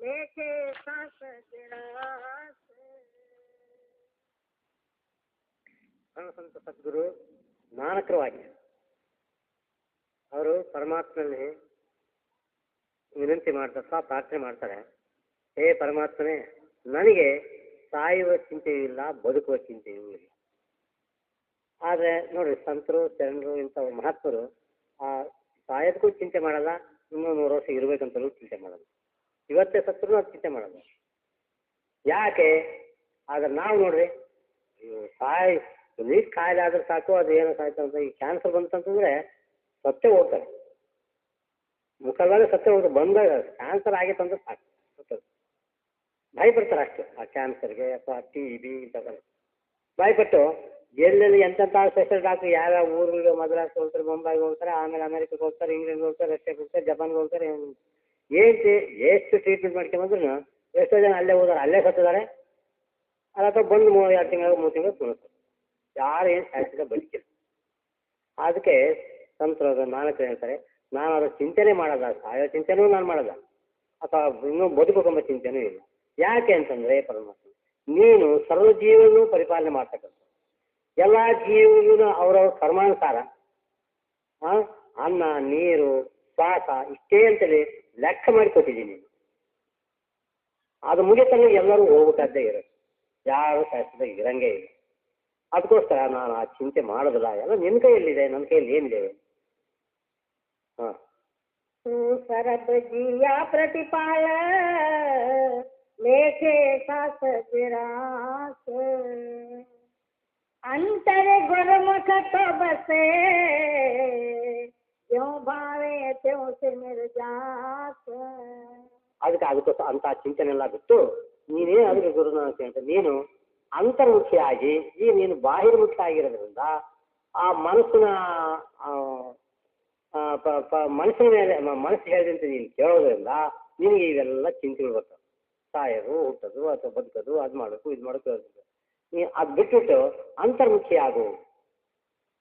लेके सांस तेरा ಸಂತ ಸದ್ಗುರು ನಾನಕರವಾಗಿ ಅವರು ಪರಮಾತ್ಮನಲ್ಲಿ ವಿನಂತಿ ಮಾಡ್ತಾರೆ, ಪ್ರಾರ್ಥನೆ ಮಾಡ್ತಾರೆ. ಹೇ ಪರಮಾತ್ಮನೇ, ನನಗೆ ಸಾಯುವ ಚಿಂತೆಯೂ ಇಲ್ಲ, ಬದುಕುವ ಚಿಂತೆಯೂ ಇಲ್ಲ. ಆದರೆ ನೋಡ್ರಿ, ಸಂತರು ಶರಣರು ಇಂಥ ಮಹಾತ್ಮರು ಆ ಸಾಯೋದಕ್ಕೂ ಚಿಂತೆ ಮಾಡಲ್ಲ, ಇನ್ನೂ 100 ವರ್ಷ ಇರಬೇಕಂತಲೂ ಚಿಂತೆ ಮಾಡಲ್ಲ. ಇವತ್ತೇ ಸತ್ರು ಅದು ಚಿಂತೆ ಮಾಡಲ್ಲ. ಯಾಕೆ? ಆದ್ರೆ ನಾವು ನೋಡ್ರಿ, ನೀಟ್ ಕಾಯಿಲೆ ಆದ್ರೆ ಸಾಕು, ಅದು ಏನೋ ಸಾಯ್ತು ಅಂತ. ಈ ಕ್ಯಾನ್ಸರ್ ಬಂತಂತಂದ್ರೆ ಸತ್ತೇ ಹೋಗ್ತಾರೆ, ಮುಖದಾಗ ಸತ್ತೇ ಹೋಗ್ತಾರೆ. ಬಂದಾಗ ಕ್ಯಾನ್ಸರ್ ಆಗೈತೆ ಅಂದ್ರೆ ಸಾಕು ಸತ್ತದು. ಭಯಪಡ್ತಾರೆ ಅಷ್ಟು ಆ ಕ್ಯಾನ್ಸರ್ಗೆ ಅಥವಾ TB ಇಂಥದ್ದೆಲ್ಲ ಭಯಪಟ್ಟು ಎಲ್ಲೆಲ್ಲಿ ಎಂತೆಂಥ ಸ್ಪೆಷಲ್ ಡಾಕ್ಟ್ರು ಯಾವ್ಯಾವ ಊರುಗಳಿಗೆ ಮದ್ರಾಸ್ ಹೋಗ್ತಾರೆ, ಮುಂಬೈಗೆ ಹೋಗ್ತಾರೆ, ಆಮೇಲೆ ಅಮೆರಿಕಕ್ಕೆ ಹೋಗ್ತಾರೆ, ಇಂಗ್ಲೆಂಡ್ಗೆ ಹೋಗ್ತಾರೆ, ರಷ್ಯಾಗೆ ಹೋಗ್ತಾರೆ, ಜಪಾನ್ಗೆ ಹೋಗ್ತಾರೆ. ಎಷ್ಟು ಟ್ರೀಟ್ಮೆಂಟ್ ಮಾಡ್ಕೊಂಬಂದ್ರು ಎಷ್ಟೋ ಜನ ಅಲ್ಲೇ ಹೋದಾರೆ, ಅಲ್ಲೇ ಸತ್ತಿದ್ದಾರೆ. ಅಥವಾ ಬಂದು 2 ತಿಂಗಳು 3 ತಿಂಗಳು ಕುಣಿಸ್ತಾರೆ. ಯಾರು ಏನು ಸಾಯಿಸಿದ ಬದುಕಿಲ್ಲ. ಅದಕ್ಕೆ ಸಂತರು ನಾಲ್ಕು ಹೇಳ್ತಾರೆ, ನಾನು ಅದರ ಚಿಂತನೆ ಮಾಡಲ್ಲ, ಸಾಯೋ ಚಿಂತೆನೂ ನಾನು ಮಾಡಲ್ಲ, ಅಥವಾ ಇನ್ನೂ ಬದುಕುಕೊಂಬ ಚಿಂತೆನೂ ಇಲ್ಲ. ಯಾಕೆ ಅಂತಂದರೆ ಪರಮಾತ್ಮ ನೀನು ಸರ್ವ ಜೀವನೂ ಪರಿಪಾಲನೆ ಮಾಡ್ತಕ್ಕಂಥ, ಎಲ್ಲ ಜೀವನೂ ಅವರವ್ರ ಕರ್ಮಾನುಸಾರ ಅನ್ನ ನೀರು ಶ್ವಾಸ ಇಷ್ಟೇ ಅಂತೇಳಿ ಲೆಕ್ಕ ಮಾಡಿ ಕೊಟ್ಟಿದ್ದೀನಿ. ಅದು ಮುಗಿತಂಗೆ ಎಲ್ಲರೂ ಹೋಗ್ಬೇಕಾದ್ದೇ ಇರೋದು, ಯಾರು ಸಾಯಿಸಿದ ಇರಂಗೇ ಇಲ್ಲ. ಅದಕ್ಕೋಸ್ಕರ ನಾನು ಆ ಚಿಂತೆ ಮಾಡೋದಿಲ್ಲ. ಎಲ್ಲ ನಿನ್ನ ಕೈಯಲ್ಲಿದೆ, ನನ್ನ ಕೈಯಲ್ಲಿ ಏನಿದೆ? ಹಾಂ, सरब जिया प्रतिपाल लेके सास विरास अंतर गुरमुख तो बसे क्यों भावे त्यों से मिल जास. ಅದಕ್ಕೋಸ್ಕರ ಅಂತ ಚಿಂತನೆ ಎಲ್ಲ ಬಿಟ್ಟು ನೀನೇ ಅದಕ್ಕೆ ಗುರುನಾಥ ಅಂತ ನೀನು ಅಂತರ್ಮುಖಿಯಾಗಿ, ಈ ನೀನು ಬಾಹಿರ್ಮುಖಿ ಆಗಿರೋದ್ರಿಂದ ಆ ಮನಸ್ಸಿನ ಮನಸ್ಸಿನ ಮೇಲೆ ಮನಸ್ಸು ಹೇಳಿದಂತೆ ನೀನು ಕೇಳೋದ್ರಿಂದ ನಿನಗೆ ಇವೆಲ್ಲ ಚಿಂತೆಗಳು ಬರ್ತವೆ. ಸಾಯೋದು, ಹುಟ್ಟೋದು ಅಥವಾ ಬದುಕೋದು, ಅದು ಮಾಡಬೇಕು ಇದು ಮಾಡಬೇಕು. ನೀನು ಅದು ಬಿಟ್ಬಿಟ್ಟು ಅಂತರ್ಮುಖಿಯಾಗು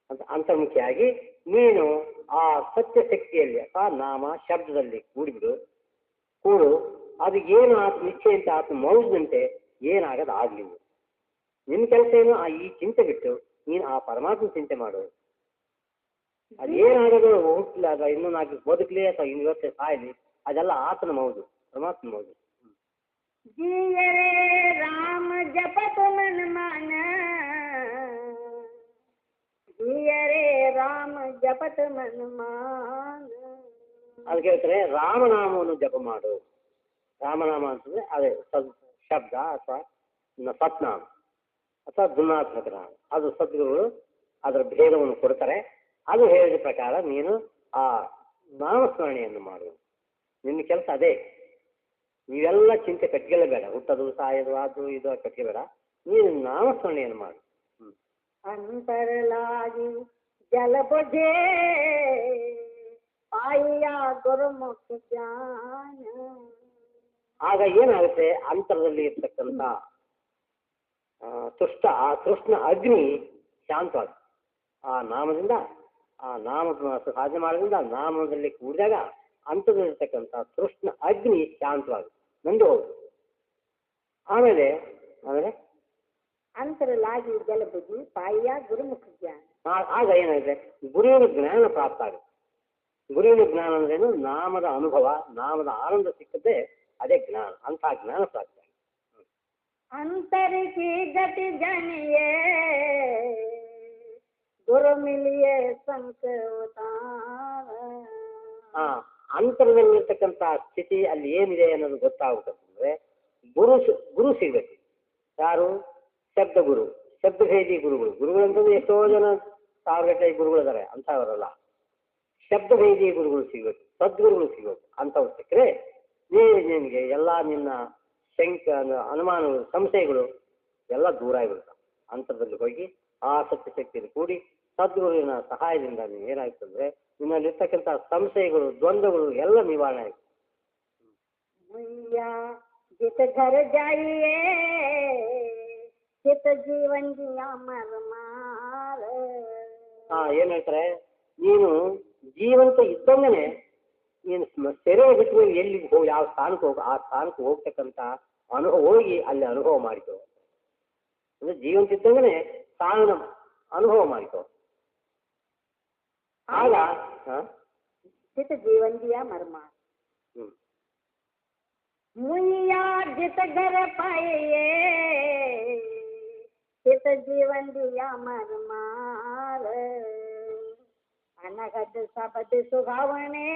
ಅಂತ ಅಂತರ್ಮುಖಿಯಾಗಿ ನೀನು ಆ ಸತ್ಯ ಶಕ್ತಿಯಲ್ಲಿ ಅಥವಾ ನಾಮ ಶಬ್ದದಲ್ಲಿ ಕೂಡು. ಅದು ಏನು ಆತ ನಿಶ್ಚಯ ಅಂತ ಆತ ಮೌಜಂತೆ ಏನಾಗೋದು ಆಗಲಿ. ನಿನ್ನ ಕೆಲಸ ಏನು? ಈ ಚಿಂತೆ ಬಿಟ್ಟು ನೀನು ಆ ಪರಮಾತ್ಮ ಚಿಂತೆ ಮಾಡು. ಅದೇನಾಗೋದು ಹುಟ್ಟಲಿ ಅಥವಾ ಇನ್ನೂ 4 ಬದುಕಲಿ ಅಥವಾ ಇವತ್ತೇ ಸಾಯಲಿ, ಅದೆಲ್ಲ ಆತನ ಮೌಜು, ಪರಮಾತ್ಮ ಮೌಜು. जिये राम जपत मन मान, जिये राम जपत मन मान. ಅದಕ್ಕೆ ಹೇಳ್ತಾರೆ ರಾಮನಾಮವನ್ನು ಜಪ ಮಾಡು. ರಾಮನಾಮ ಅಂತಂದ್ರೆ ಅದೇ ಶಬ್ದ ಅಥವಾ ಸತ್ನಾಮ ಅಥವಾ ಧುನಾತ್ಮಕ ನಾಮ. ಅದು ಸದ್ಗುರುಗಳು ಅದರ ಭೇದವನ್ನು ಕೊಡ್ತಾರೆ. ಅದು ಹೇಳಿದ ಪ್ರಕಾರ ನೀನು ಆ ನಾಮಸ್ಮರಣೆಯನ್ನು ಮಾಡು. ನಿನ್ನ ಕೆಲಸ ಅದೇ. ನೀವೆಲ್ಲ ಚಿಂತೆ ಕಟ್ಕೊಳ್ಳಬೇಡ, ಹುಟ್ಟೋದು ಸಾಯೋದು ಅದು ಇದು ಕಟ್ಕೋಬೇಡ. ನೀನು ನಾಮಸ್ಮರಣೆಯನ್ನು ಮಾಡು. ಅಂತರಲಾಗಿ ಜಲ ಬುझे ಪಾಯ ಗುರುಮುಖ ಜ್ಞಾನ. ಆಗ ಏನಾಗುತ್ತೆ, ಅಂತರದಲ್ಲಿ ಇರ್ತಕ್ಕಂಥ ತೃಷ್ಣ ಅಗ್ನಿ ಶಾಂತವಾಗುತ್ತೆ. ಆ ನಾಮದಿಂದ, ಆ ನಾಮ ಸಾಧನೆ ಮಾಡೋದ್ರಿಂದ, ನಾಮದಲ್ಲಿ ಕೂಡಿದಾಗ ಅಂತರದಲ್ಲಿರ್ತಕ್ಕಂಥ ತೃಷ್ಣ ಅಗ್ನಿ ಶಾಂತವಾಗುತ್ತೆ, ನಂದು ಹೋಗುದು. ಆಮೇಲೆ ಅಂತರಲಾಗಿ ಜಲ ಬುझी ಪಾಯ ಗುರುಮುಖ ಜ್ಞಾನ. ಆಗ ಏನಾಗುತ್ತೆ, ಗುರುವಿನ ಜ್ಞಾನ ಪ್ರಾಪ್ತ ಆಗುತ್ತೆ. ಗುರುವಿನ ಜ್ಞಾನ ಅಂದ್ರೇನು? ನಾಮದ ಅನುಭವ, ನಾಮದ ಆನಂದ ಸಿಕ್ಕದ್ದೇ ಅದೇ ಜ್ಞಾನ. ಅಂತ ಜ್ಞಾನ ಪ್ರಾಪ್ತ. अंतर की गति जानिए गुरु मिलिए संत ಅಂತರದಲ್ಲಿರ್ತಕ್ಕಂಥ ಸ್ಥಿತಿ ಅಲ್ಲಿ ಏನಿದೆ ಅನ್ನೋದು ಗೊತ್ತಾಗುತ್ತಂದ್ರೆ ಗುರು ಸಿಗ್ಬೇಕು. ಯಾರು? ಶಬ್ದಗುರು, ಶಬ್ದಭೇದಿ ಗುರುಗಳು. ಗುರುಗಳಂತಂದ್ರೆ ಎಷ್ಟೋ ಜನ 1000 ಗಟ್ಟಲೆ ಗುರುಗಳಿದ್ದಾರೆ, ಅಂಥವರಲ್ಲ. ಶಬ್ದಭೇದಿ ಗುರುಗಳು ಸಿಗ್ಬೇಕು, ಸದ್ಗುರುಗಳು ಸಿಗ್ಬೇಕು. ಅಂಥವ್ರು ಸಿಕ್ಕರೆ ನಿನಗೆ ಎಲ್ಲ ನಿನ್ನ ಅನುಮಾನಗಳು, ಸಂಶಯಗಳು ಎಲ್ಲ ದೂರ ಆಗಿಬಿಡ್ತಾವೆ. ಅಂತರದಲ್ಲಿ ಹೋಗಿ ಆ ಶಕ್ತಿಯಲ್ಲಿ ಕೂಡಿ ಸದ್ಗುರುವಿನ ಸಹಾಯದಿಂದ ನೀವು ಏನಾಗ್ತಂದ್ರೆ ನಿನ್ನಲ್ಲಿರ್ತಕ್ಕಂಥ ಸಂಶಯಗಳು, ದ್ವಂದ್ವಗಳು ಎಲ್ಲ ನಿವಾರಣೆ ಆಗುತ್ತೆ. ಏನ್ ಹೇಳ್ತಾರೆ, ನೀನು ಜೀವಂತ ಇದ್ದಂಗನೆ ನೀನು ಸೆರೆ ಬಿಟ್ಟ ಮೇಲೆ ಎಲ್ಲಿಗೆ ಹೋಗಿ ಯಾವ ಸ್ಥಾನಕ್ಕೆ ಹೋಗಿ ಆ ಸ್ಥಾನಕ್ಕೆ ಹೋಗ್ತಕ್ಕಂಥ ಅನುಭವ ಹೋಗಿ ಅಲ್ಲಿ ಅನುಭವ ಮಾಡಿಕೋ. ಅಂದರೆ ಜೀವಂತಿದ್ದಂಗೆ ಸ್ಥಾನ ಅನುಭವ ಮಾಡಿಕೋ. ಆಗ चित जीवन दिया मरमा मुइया जित घर पाइए चित जीवन दिया मरमार अनगद शब्द सुहावने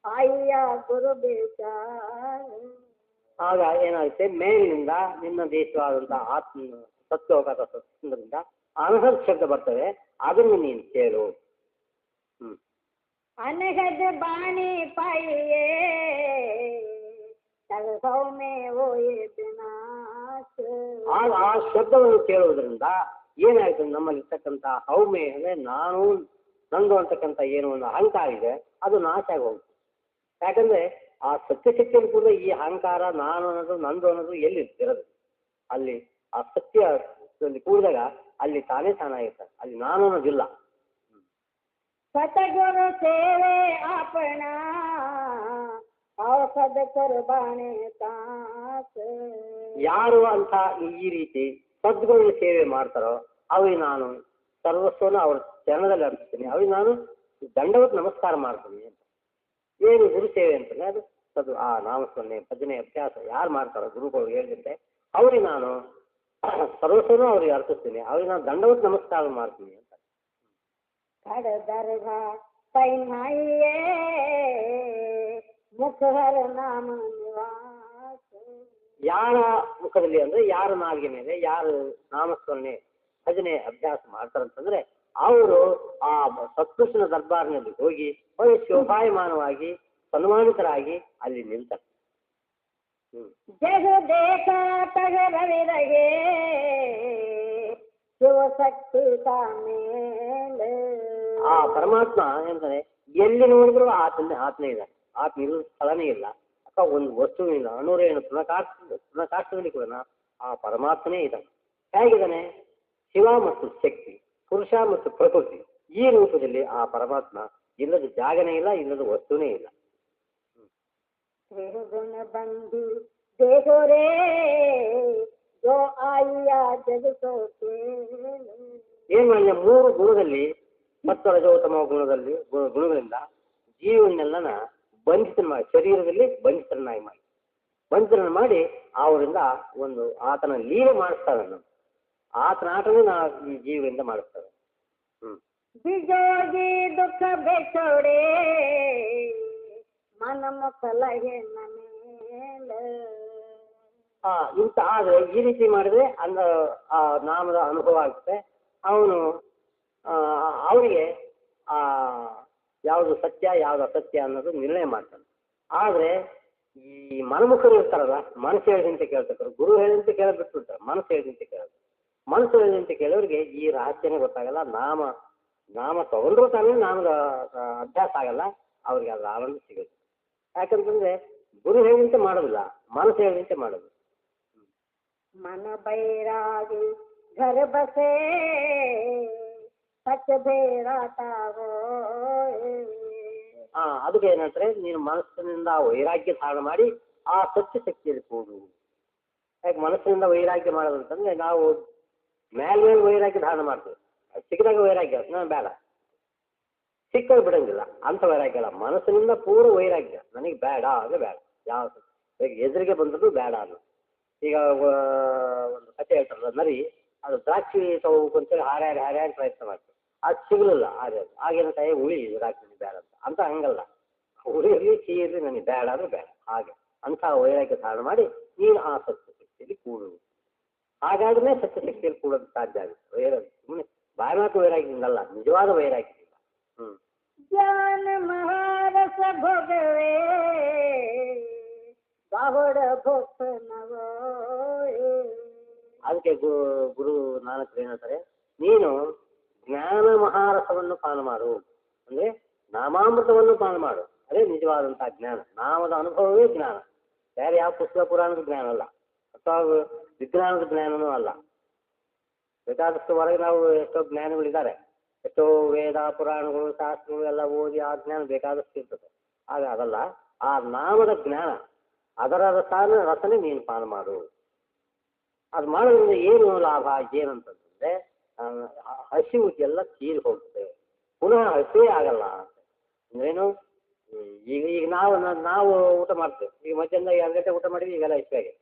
आइया गुरु बेचार. ಆಗ ಏನಾಗುತ್ತೆ, ಮೇಲಿನಿಂದ ನಿನ್ನ ದೇಶವಾದಂಥ ಆತ್ಮ ಸತ್ಯೋಗಾತ ಸತ್ಸಂಗದಿಂದ ಅನಹದ್ ಶಬ್ದ ಬರ್ತವೆ, ಅದನ್ನು ನೀನು ಕೇಳು. अनगद बाणी पाइए तलहौ में वो ये विनाश. ಆಗ ಆ ಶಬ್ದವನ್ನು ಕೇಳುವುದರಿಂದ ಏನಾಯ್ತು, ನಮ್ಮಲ್ಲಿರ್ತಕ್ಕಂಥ ಹೌಮೆ ಅಂದರೆ ನಾನು ನಂದು ಅಂತಕ್ಕಂಥ ಏನು ಒಂದು ಅಹಂಕಾರ ಇದೆ ಅದು ನಾಶ ಆಗಿ ಹೋಗುತ್ತೆ. ಯಾಕಂದ್ರೆ ಆ ಸತ್ಯಶಕ್ತಿಯಲ್ಲಿ ಕೂಡ ಈ ಅಹಂಕಾರ ನಾನು ಅನ್ನೋದು ನಂದು ಅನ್ನೋದು ಎಲ್ಲಿ ಇರೋದು, ಅಲ್ಲಿ ಆ ಸತ್ಯದಲ್ಲಿ ಕೂಡಿದಾಗ ಅಲ್ಲಿ ತಾನೇ ತಾನಾಗಿರ್ತಾರೆ, ಅಲ್ಲಿ ನಾನು ಅನ್ನೋದಿಲ್ಲ. सतगुरु सेवे अपना औषध कुर्बाने तास. ಯಾರು ಅಂತ ಈ ರೀತಿ ಸದ್ಗುರುಗಳ ಸೇವೆ ಮಾಡ್ತಾರೋ ಅವ್ರಿಗೆ ನಾನು ಸರ್ವಸ್ವನ ಅವ್ರ ಚರಣದಲ್ಲಿ ಅರ್ಪಿಸ್ತೀನಿ, ಅವ್ರಿಗೆ ನಾನು ದಂಡವತ್ ನಮಸ್ಕಾರ ಮಾಡ್ತೀನಿ ಅಂತ. ಏನು ಗುರು ಸೇವೆ ಅಂತಂದ್ರೆ ಅದು ಆ ನಾಮಸ್ಮರಣೆ ಭಜನೆ ಅಭ್ಯಾಸ ಯಾರು ಮಾಡ್ತಾರೋ ಗುರುಗಳು ಹೇಳಿದಂತೆ ಅವ್ರಿಗೆ ನಾನು ಸರ್ವಸ್ವನು ಅವ್ರಿಗೆ ಅರ್ಪಿಸ್ತೀನಿ, ಅವ್ರಿಗೆ ನಾನು ದಂಡವತ್ ನಮಸ್ಕಾರ ಮಾಡ್ತೀನಿ ಅಂತ. खड़ दरघा पहनाइए मुखहर नाम निवास. ಯಾರ ಮುಖದಲ್ಲಿ ಅಂದ್ರೆ ಯಾರ ನಾಲ್ಗೆ ಮೇಲೆ ಯಾರು ನಾಮಸ್ಮರಣೆ ಭಜನೆ ಅಭ್ಯಾಸ ಮಾಡ್ತಾರಂತಂದ್ರೆ ಅವರು ಆ ಸತ್ಕೃಷ್ಣ ದರ್ಬಾರ್ನಲ್ಲಿ ಹೋಗಿ ಶೋಭಾಯಮಾನವಾಗಿ ಸನ್ಮಾನಿತರಾಗಿ ಅಲ್ಲಿ ನಿಲ್ತಾರೆ. जग देखा तग रवि रहे ಶಿವಶಕ್ತಿ ಕಾಮೇಲ. ಆ ಪರಮಾತ್ಮ ಏನಂತಾರೆ, ಎಲ್ಲಿ ನೋಡಿದ್ರು ಆತ್ಮನೇ ಇದೆ, ಆತ್ಮ ಇಲ್ಲದ ಸ್ಥಳನೇ ಇಲ್ಲ, ಅಥವಾ ಒಂದು ವಸ್ತುವೇ ಇಲ್ಲ. ಅಣುರೇಣು ತೃಣಕಾಷ್ಟದಲ್ಲಿ ಕೂಡ ಆ ಪರಮಾತ್ಮನೇ ಇದ್ದಾನೆ. ಹೇಗಿದ್ದಾನೆ? ಶಿವ ಮತ್ತು ಶಕ್ತಿ, ಪುರುಷ ಮತ್ತು ಪ್ರಕೃತಿ, ಈ ರೂಪದಲ್ಲಿ ಆ ಪರಮಾತ್ಮ ಇಲ್ಲದ ಜಾಗನೇ ಇಲ್ಲ, ಇಲ್ಲದ ವಸ್ತುನೇ ಇಲ್ಲ. ಗುಣ ಬಂಧು ದೇಹೋ ರೇ ಜೋ ಆಯ್ಯ ಜಗಸೋತೆ. ಏನ್ ಮಾಡಿದ, ಮೂರು ಗುಣದಲ್ಲಿ ಮತ್ತು ರಜೋತ್ತಮ ಗುಣಗಳಿಂದ ಜೀವನೆಲ್ಲನ ಬಂಧಿತನ ಮಾಡಿ, ಶರೀರದಲ್ಲಿ ಬಂಧಿತರನ್ನ ಮಾಡಿ ಅವರಿಂದ ಒಂದು ಆತನ ಲೀಲೆ ಮಾಡಿಸ್ತಾವೆ. ಆತನ ಆಟನೇ ಈ ಜೀವದಿಂದ ಮಾಡಿಸ್ತವೆ. ಬಿಜೋಗಿ ದುಃಖ ಬೆಚೋಡೆ ಮನ ಮುಖಲಹೆ ನಮೇಲ. ಇಂಥ ಆದರೆ ಈ ರೀತಿ ಮಾಡಿದ್ರೆ ಆ ನಾಮದ ಅನುಭವ ಆಗುತ್ತೆ. ಅವನು ಅವರಿಗೆ ಯಾವುದು ಸತ್ಯ ಯಾವುದು ಅಸತ್ಯ ಅನ್ನೋದು ನಿರ್ಣಯ ಮಾಡ್ತಾನೆ. ಆದರೆ ಈ ಮನಮುಖರು ಇರ್ತಾರಲ್ಲ, ಮನಸ್ಸು ಹೇಳಿದಂತೆ ಕೇಳ್ತಾರೆ, ಗುರು ಹೇಳಿದಂತೆ ಕೇಳೋದು ಬಿಟ್ಬಿಡ್ತಾರೆ, ಮನಸ್ಸು ಹೇಳಿದಂತೆ ಕೇಳೋದು. ಮನಸ್ಸು ಹೇಳಿದಂತೆ ಕೇಳೋರಿಗೆ ಈ ರಹಸ್ಯನೇ ಗೊತ್ತಾಗಲ್ಲ. ನಾಮ ತಗೊಂಡ್ರೂ ತಾನೇ ನಾಮದ ಅಭ್ಯಾಸ ಆಗಲ್ಲ, ಅವ್ರಿಗೆ ಅದರ ಆನಂದ ಸಿಗುತ್ತೆ. ಯಾಕಂತಂದ್ರೆ ಗುರು ಹೇಳಿದಂತೆ ಮಾಡೋದಿಲ್ಲ, ಮನಸ್ಸು ಹೇಳಿದಂತೆ ಮಾಡೋದು. मन बैरागी घर बसे सच ಬೇರಾತಾ ಅದಕ್ಕೆ ಏನಂತಾರೆ, ನೀನು ಮನಸ್ಸಿನಿಂದ ವೈರಾಗ್ಯ ಧಾರಣ ಮಾಡಿ ಆ ಸತ್ಯ ಶಕ್ತಿಯಲ್ಲಿ ಕೂಡು. ಯಾಕೆ ಮನಸ್ಸಿನಿಂದ ವೈರಾಗ್ಯ ಮಾಡೋದಂತಂದ್ರೆ ನಾವು ಮೇಲೆ ವೈರಾಗ್ಯ ಧಾರಣ ಮಾಡ್ತೀವಿ, ಸಿಕ್ಕಿದಾಗ ವೈರಾಗ್ಯ ನಾನು ಬೇಡ, ಸಿಕ್ಕಾಗ ಬಿಡಂಗಿಲ್ಲ ಅಂತ ವೈರಾಗ್ಯ ಅಲ್ಲ. ಮನಸ್ಸಿನಿಂದ ಪೂರ್ವ ವೈರಾಗ್ಯ, ನನಗೆ ಬೇಡ ಅಂದರೆ ಬೇಡ, ಯಾವ ಎದುರಿಗೆ ಬಂದದ್ದು ಬೇಡ ಅನ್ನೋ. ಈಗ ಒಂದು ಕಥೆ ಹೇಳ್ತಾರಲ್ಲ, ನರಿ ಅದು ದ್ರಾಕ್ಷಿ ತಗೋಬೇಕು ಅಂತೇಳಿ ಹಾರ್ಯಾಡಿ ಪ್ರಯತ್ನ ಮಾಡ್ತೀವಿ, ಅದು ಸಿಗಲಿಲ್ಲ. ಆಗೇನಂತ ಹುಳಿ ದ್ರಾಕ್ಷಿ ಬೇಡ ಅಂತ ಹಂಗಲ್ಲ, ಹುಳಿ ಇರಲಿ ಸಿಹಿ ಇರಲಿ ನನಗೆ ಬೇಡ ಅಂದ್ರೆ ಬೇಡ. ಹಾಗೆ ಅಂಥ ವೈರಾಗ್ಯ ಧಾರಣ ಮಾಡಿ ನೀನು ಆ ಸತ್ಯಶಕ್ತಿಯಲ್ಲಿ ಕೂಡು. ಹಾಗಾದ್ರೆ ಸತ್ಯಶಕ್ತಿಯಲ್ಲಿ ಕೂಡೋದು ಸಾಧ್ಯ ಆಗುತ್ತೆ. ವೈರಾಗ್ಯ ಸುಮ್ಮನೆ ಬಾಯ್ಮಾತು ವೈರಾಗ್ಯದಿಂದಲ್ಲ, ನಿಜವಾದ ವೈರಾಗ್ಯದಿಂದ. ಜ್ಞಾನ ಮಹಾರಸ ಭೋಗವೇ ಬಾಹುಡ ಭೋಗ ನವೋ. ಅದಕ್ಕೆ ಗುರು ನಾನಕರು ಏನಂತಾರೆ, ನೀನು ಜ್ಞಾನ ಮಹಾರಸವನ್ನು ಪಾನ ಮಾಡು, ಅಂದ್ರೆ ನಾಮಾಮೃತವನ್ನು ಪಾನ ಮಾಡು. ಅದೇ ನಿಜವಾದಂತಹ ಜ್ಞಾನ. ನಾಮದ ಅನುಭವವೇ ಜ್ಞಾನ, ಬೇರೆ ಯಾವ ಪುಸ್ತಕ ಪುರಾಣದ ಜ್ಞಾನ ಅಲ್ಲ, ಅಥವಾ ವಿಜ್ಞಾನದ ಜ್ಞಾನನೂ ಅಲ್ಲ. ಬೇಕಾದಷ್ಟು ಹೊರಗೆ ನಾವು ಎಷ್ಟೋ ಜ್ಞಾನಗಳಿದ್ದಾರೆ, ಎಷ್ಟೋ ವೇದ ಪುರಾಣಗಳು ಶಾಸ್ತ್ರಗಳು ಎಲ್ಲ ಓದಿ ಆ ಜ್ಞಾನ ಬೇಕಾದಷ್ಟು ಇರ್ತದೆ. ಆಗ ಅದಲ್ಲ, ಆ ನಾಮದ ಜ್ಞಾನ ಅದರ ರಸನೆ ನೀನು ಪಾನ ಮಾಡು. ಅದು ಮಾಡೋದ್ರಿಂದ ಏನು ಲಾಭ ಏನಂತಂದ್ರೆ ಹಸಿವು ಎಲ್ಲ ತೀರಿ ಹೋಗುತ್ತೆ, ಪುನಃ ಹಸಿವೇ ಆಗಲ್ಲ. ಅಂದ್ರೇನು, ಈಗ ನಾವು ಊಟ ಮಾಡ್ತೇವೆ, ಈಗ ಮಧ್ಯಾಹ್ನ 2 ಗಂಟೆ ಊಟ ಮಾಡಿದ್ವಿ, ಈಗೆಲ್ಲ ಹಸಿವಾಗೆ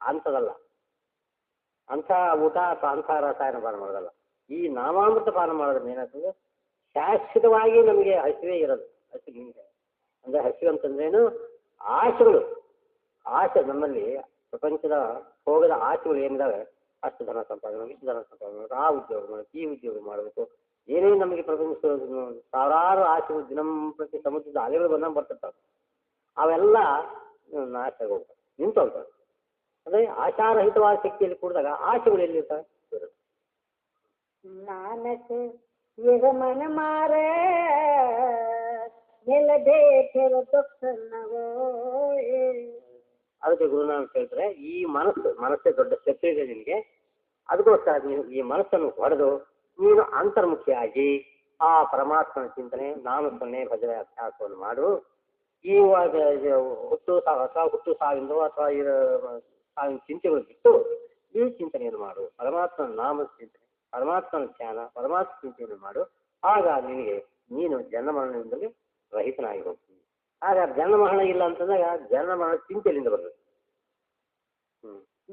ಅಂಥದಲ್ಲ. ಅಂಥ ಊಟ ಅಥವಾ ಅಂಥ ರಸಾಯನ ಪಾನ ಮಾಡೋದಲ್ಲ. ಈ ನಾಮಾಮೃತ ಪಾನ ಮಾಡೋದ್ರಿಂದ ಏನಾಗ್ತದೆ, ಶಾಶ್ವತವಾಗಿ ನಮಗೆ ಹಸಿವೇ ಇರೋದು. ಹಸಿವು ಅಂದರೆ ಹಸಿವು ಅಂತಂದ್ರೇನು, ಆಸೆಗಳು, ಆಸೆ ನಮ್ಮಲ್ಲಿ ಪ್ರಪಂಚದ ಹೋಗದ ಆಸೆಗಳು ಏನಿದಾವೆ, ಅಷ್ಟು ಧನ ಸಂಪಾದನೆ, ಇಷ್ಟು ಧನ ಸಂಪಾದನೆ ಮಾಡಬೇಕು, ಆ ಉದ್ಯೋಗ ಮಾಡಬೇಕು, ಈ ಉದ್ಯೋಗ ಮಾಡಬೇಕು, ಏನೇನು ನಮಗೆ ಪ್ರಪಂಚ ಸಾವಿರಾರು ಆಸೆಗಳು ದಿನಂಪ್ರತಿ ಸಮುದ್ರದ ಅಲೆಗಳು ಬಂದಂಗೆ ಬರ್ತಿರ್ತಾವೆ. ಅವೆಲ್ಲ ನಾಶ ಹೋಗ್ತವೆ, ನಿಂತು ಹೋಗ್ತವೆ. ಅಂದರೆ ಆಶಾರಹಿತವಾದ ಶಕ್ತಿಯಲ್ಲಿ ಕೂಡಿದಾಗ ಆಸೆಗಳು ಎಲ್ಲಿರ್ತಾವೆ? नानक यह मन मारे मिलदे फिर दुख न होए. ಅದಕ್ಕೆ ಗುರುನಾನಕ್ ಹೇಳ್ತಾರೆ, ಈ ಮನಸ್ಸೇ ದೊಡ್ಡ ಶಕ್ತಿ ಇದೆ ನಿನಗೆ. ಅದಕ್ಕೋಸ್ಕರ ನೀನು ಈ ಮನಸ್ಸನ್ನು ಹೊಡೆದು ನೀನು ಅಂತರ್ಮುಖಿಯಾಗಿ ಆ ಪರಮಾತ್ಮನ ಚಿಂತನೆ, ನಾಮಸ್ಮರಣೆ, ಭಜನೆ ಅಭ್ಯಾಸವನ್ನು ಮಾಡು. ಇವಾಗ ಹುಟ್ಟು ಸಾವಿಂದೋ ಅಥವಾ ಸಾವಿನ ಚಿಂತೆಗಳು ಬಿಟ್ಟು ಈ ಚಿಂತನೆಯನ್ನು ಮಾಡು. ಪರಮಾತ್ಮನ ನಾಮದ ಚಿಂತನೆ, ಪರಮಾತ್ಮನ ಧ್ಯಾನ, ಪರಮಾತ್ಮ ಚಿಂತನೆಯನ್ನು ಮಾಡು. ಆಗ ನೀನು ಜನ್ಮ ಮರಣದಿಂದಲೇ ರಹಿತನಾಗಿ ಹೋಗ್ತೀನಿ. ಆಗ ಜನ್ಮ ಮರಣ ಇಲ್ಲ ಅಂತಂದಾಗ ಜನ್ಮ ಮರಣ ಚಿಂತೆಯಿಂದ ಬರಬೇಕು.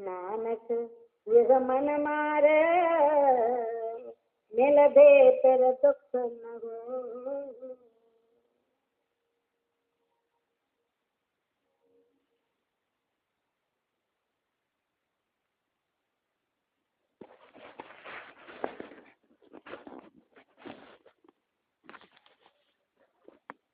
नानक यह मन मारे मिलदे फिर दुख न होए.